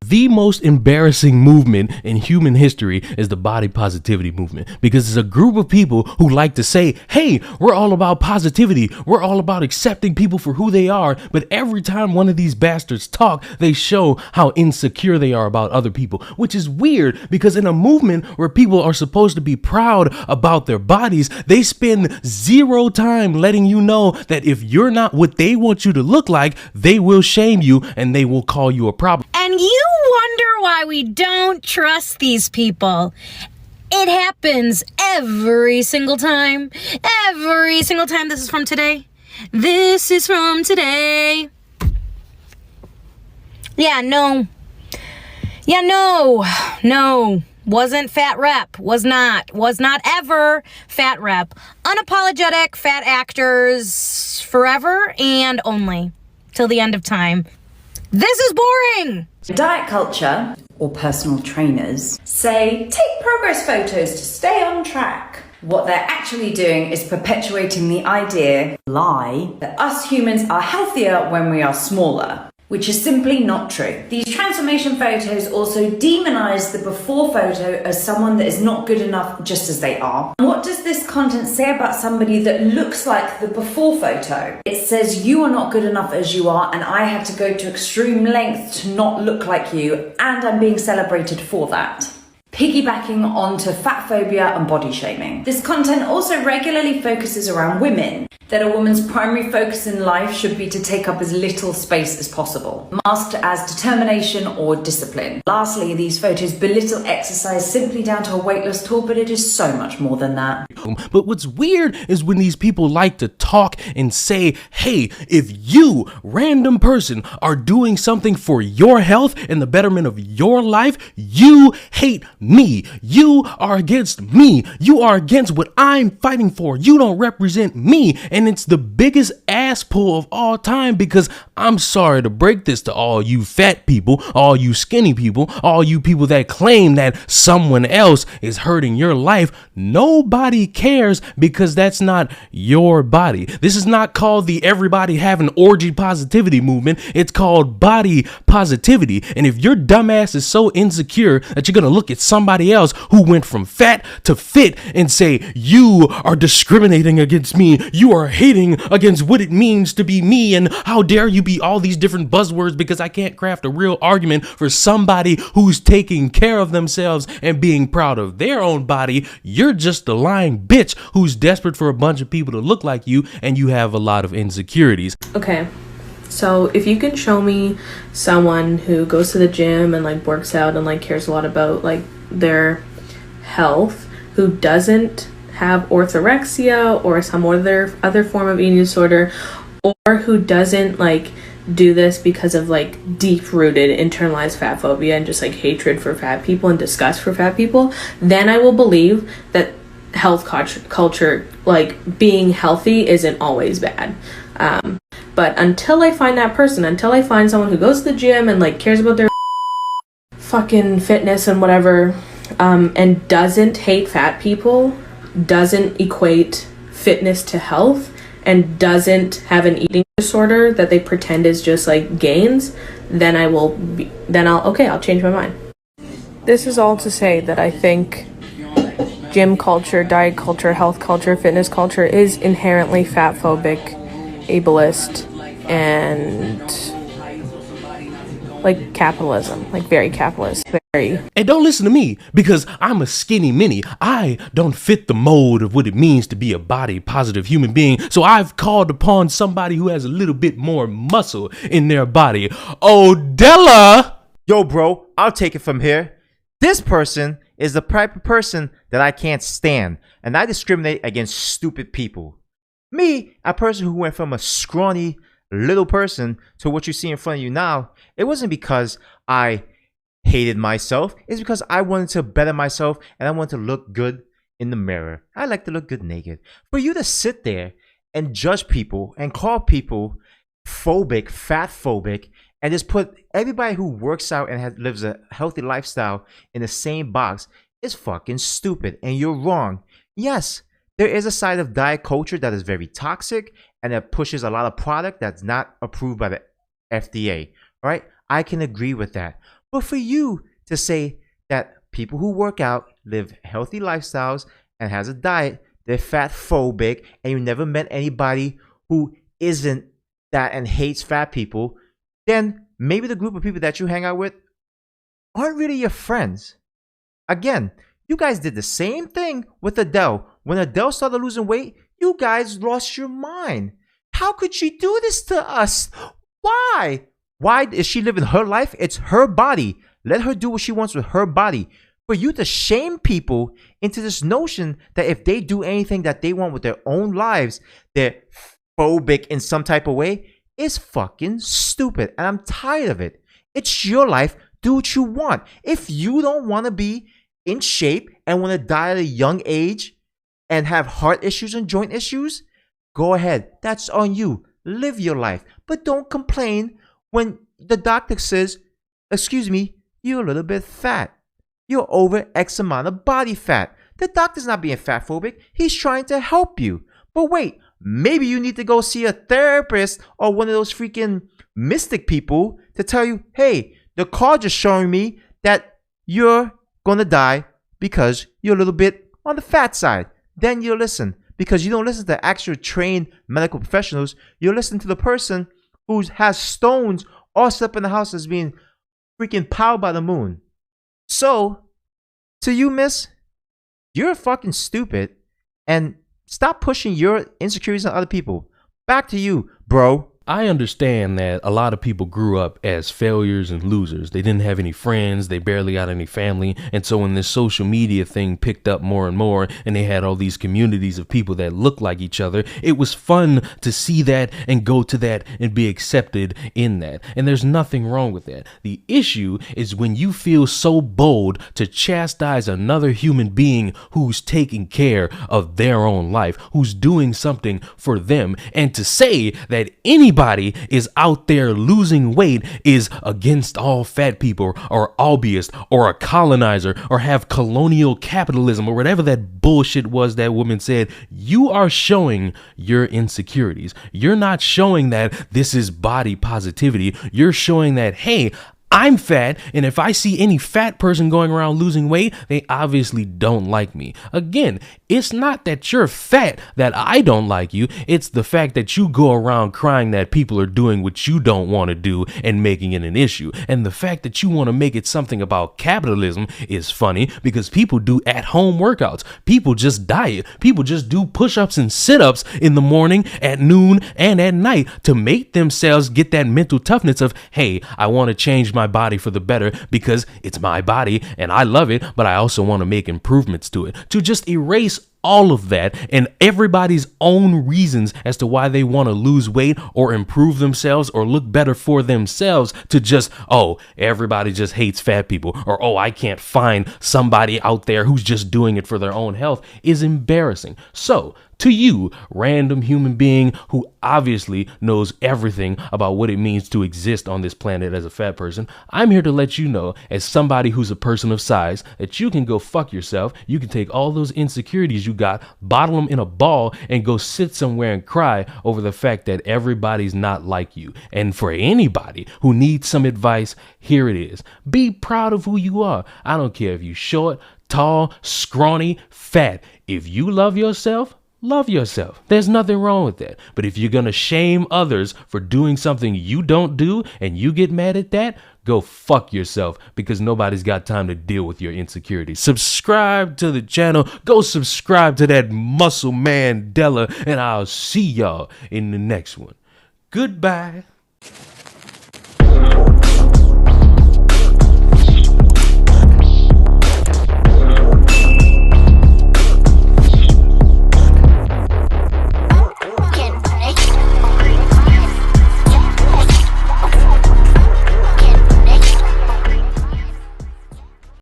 The most embarrassing movement in human history is the body positivity movement, because it's a group of people who like to say, hey, we're all about positivity. We're all about accepting people for who they are. But every time one of these bastards talk, they show how insecure they are about other people, which is weird because in a movement where people are supposed to be proud about their bodies, they spend zero time letting you know that if you're not what they want you to look like, they will shame you and they will call you a problem. And you wonder why we don't trust these people. It happens every single time. Every single time. This is from today. This is from today. No. Wasn't fat rep. Was not ever fat rep. Unapologetic fat actors forever and only. Till the end of time. This is boring! Diet culture, or personal trainers, say take progress photos to stay on track. What they're actually doing is perpetuating the lie that us humans are healthier when we are smaller, which is simply not true. These transformation photos also demonize the before photo as someone that is not good enough just as they are. What does this content say about somebody that looks like the before photo? It says you are not good enough as you are, and I had to go to extreme lengths to not look like you, and I'm being celebrated for that. Piggybacking onto fat phobia and body shaming. This content also regularly focuses around women, that a woman's primary focus in life should be to take up as little space as possible, masked as determination or discipline. Lastly, these photos belittle exercise simply down to a weight loss tool, but it is so much more than that. But what's weird is when these people like to talk and say, hey, if you, random person, are doing something for your health and the betterment of your life, you hate me. You are against me. You are against what I'm fighting for. You don't represent me. And it's the biggest ass pull of all time, because I'm sorry to break this to all you fat people, all you skinny people, all you people that claim that someone else is hurting your life. Nobody cares, because that's not your body. This is not called the everybody having orgy positivity movement. It's called body positivity. And if your dumbass is so insecure that you're going to look at somebody else who went from fat to fit and say, you are discriminating against me, you are hating against what it means to be me, and how dare you be all these different buzzwords, because I can't craft a real argument for somebody who's taking care of themselves and being proud of their own body. You're just a lying bitch who's desperate for a bunch of people to look like you, and you have a lot of insecurities. Okay, so if you can show me someone who goes to the gym and like works out and like cares a lot about like their health, who doesn't have orthorexia or some other form of eating disorder, or who doesn't like do this because of like deep-rooted internalized fat phobia and just like hatred for fat people and disgust for fat people, then I will believe that health culture, like being healthy, isn't always bad. But until I find that person, until I find someone who goes to the gym and like cares about their fucking fitness and whatever, and doesn't hate fat people, doesn't equate fitness to health, and doesn't have an eating disorder that they pretend is just like gains, then I'll change my mind. This is all to say that I think gym culture, diet culture, health culture, fitness culture is inherently fat phobic, ableist, and like capitalism, like very capitalist, very. And don't listen to me, because I'm a skinny mini. I don't fit the mold of what it means to be a body positive human being. So I've called upon somebody who has a little bit more muscle in their body. Odella! Yo, bro, I'll take it from here. This person is the type of person that I can't stand, and I discriminate against stupid people. Me, a person who went from a scrawny little person to what you see in front of you now, it wasn't because I hated myself. It's because I wanted to better myself, and I wanted to look good in the mirror. I like to look good naked. For you to sit there and judge people and call people phobic, fat phobic, and just put everybody who works out and lives a healthy lifestyle in the same box is fucking stupid, and you're wrong. Yes, there is a side of diet culture that is very toxic and that pushes a lot of product that's not approved by the FDA. All right, I can agree with that. But for you to say that people who work out, live healthy lifestyles, and has a diet, they're fat phobic, and you never met anybody who isn't that and hates fat people, then maybe the group of people that you hang out with aren't really your friends. Again, you guys did the same thing with Adele. When Adele started losing weight, you guys lost your mind. How could she do this to us? Why? Why is she living her life? It's her body. Let her do what she wants with her body. For you to shame people into this notion that if they do anything that they want with their own lives, they're phobic in some type of way, is fucking stupid. And I'm tired of it. It's your life. Do what you want. If you don't want to be in shape and want to die at a young age and have heart issues and joint issues, go ahead. That's on you. Live your life. But don't complain when the doctor says, excuse me, you're a little bit fat. You're over X amount of body fat. The doctor's not being fat phobic. He's trying to help you. But wait, maybe you need to go see a therapist or one of those freaking mystic people to tell you, hey, the card is showing me that you're going to die because you're a little bit on the fat side. Then you'll listen. Because you don't listen to actual trained medical professionals. You listen to the person who has stones all set up in the house as being freaking powered by the moon. So, to you, miss, you're fucking stupid, and stop pushing your insecurities on other people. Back to you, bro. I understand that a lot of people grew up as failures and losers. They didn't have any friends, they barely got any family, and so when this social media thing picked up more and more, and they had all these communities of people that look like each other, it was fun to see that and go to that and be accepted in that. And there's nothing wrong with that. The issue is when you feel so bold to chastise another human being who's taking care of their own life, who's doing something for them, and to say that anybody is out there losing weight is against all fat people or obvious or a colonizer or have colonial capitalism or whatever that bullshit was that woman said, you are showing your insecurities. You're not showing that this is body positivity. You're showing that, hey, I'm fat, and if I see any fat person going around losing weight, they obviously don't like me. Again, it's not that you're fat that I don't like you. It's the fact that you go around crying that people are doing what you don't want to do and making it an issue. And the fact that you want to make it something about capitalism is funny because people do at-home workouts. People just diet. People just do push-ups and sit-ups in the morning, at noon, and at night to make themselves get that mental toughness of, hey, I want to change my body for the better because it's my body and I love it, but I also want to make improvements to it. To just erase all of that and everybody's own reasons as to why they want to lose weight or improve themselves or look better for themselves to just, oh, everybody just hates fat people, or oh, I can't find somebody out there who's just doing it for their own health is embarrassing. So to you, random human being who obviously knows everything about what it means to exist on this planet as a fat person, I'm here to let you know, as somebody who's a person of size, that you can go fuck yourself. You can take all those insecurities you got, bottle them in a ball, and go sit somewhere and cry over the fact that everybody's not like you. And for anybody who needs some advice, here it is. Be proud of who you are. I don't care if you're short, tall, scrawny, fat. If you love yourself, love yourself. There's nothing wrong with that. But if you're going to shame others for doing something you don't do and you get mad at that, go fuck yourself, because nobody's got time to deal with your insecurities. Subscribe to the channel. Go subscribe to that Muscle Man Della, and I'll see y'all in the next one. Goodbye.